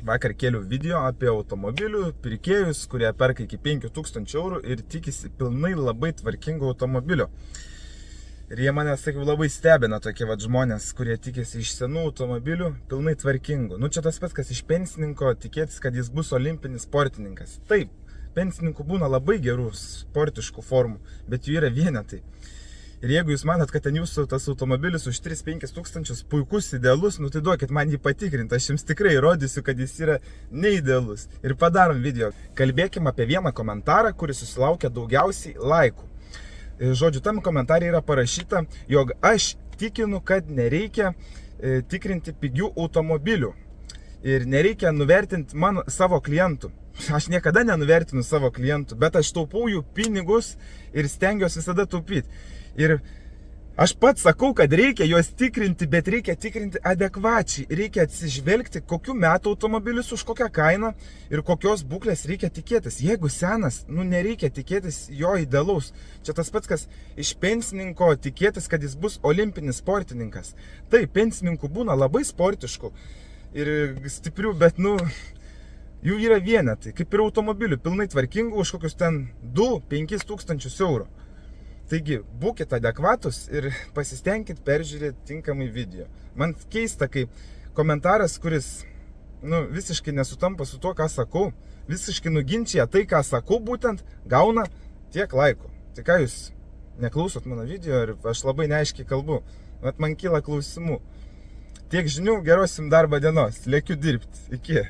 Vakar kėliau video apie automobilių pirkėjus, kurie perka iki 5000 eurų ir tikisi pilnai labai tvarkingo automobilio. Ir jie mane, sakiau, labai stebina tokie žmonės, kurie tikisi iš senų automobilių pilnai tvarkingų. Nu čia tas pats, kas iš pensininko tikėtis, kad jis bus olimpinis sportininkas. Taip, pensininkų būna labai gerų sportiškų formų, bet jų yra vienetai. Ir jeigu jūs manat, kad ten jūsų tas automobilis už 3-5 tūkstančius puikus, idealus, nu tai duokit man jį patikrinti, aš jums tikrai įrodysiu, kad jis yra neidealus. Ir padarom video. Kalbėkime apie vieną komentarą, kuris susilaukia daugiausiai laikų. Žodžiu, tam komentarė yra parašyta, jog aš tikinu, kad nereikia tikrinti pigių automobilių. Ir nereikia nuvertinti savo klientų. Aš niekada nenuvertinu savo klientų, bet aš taupau jų pinigus ir stengiuosi visada taupyti. Ir aš pats sakau, kad reikia juos tikrinti, bet reikia tikrinti adekvačiai. Reikia atsižvelgti, kokių metų automobilis už kokią kainą ir kokios būklės reikia tikėtis. Jeigu senas, nu nereikia tikėtis jo idealaus. Čia tas pats, kas iš pensininko tikėtis, kad jis bus olimpinis sportininkas. Taip, pensininkų būna labai sportiškų ir stiprių, bet jų yra vienetai. Kaip ir automobilių, pilnai tvarkingų už kokius ten 2-5 tūkstančius eurų. Taigi, būkite adekvatus ir pasistengkit peržiūrėti tinkamai video. Man keista, kai komentaras, kuris visiškai nesutampa su tuo, ką sakau, visiškai nuginčia tai, ką sakau būtent, gauna tiek laikų. Tai ką jūs neklausot mano video ir aš labai neaiškiai kalbu, bet man kyla klausimų. Tiek žinių, geros jums darbo dienos, lėkiu dirbti. Iki.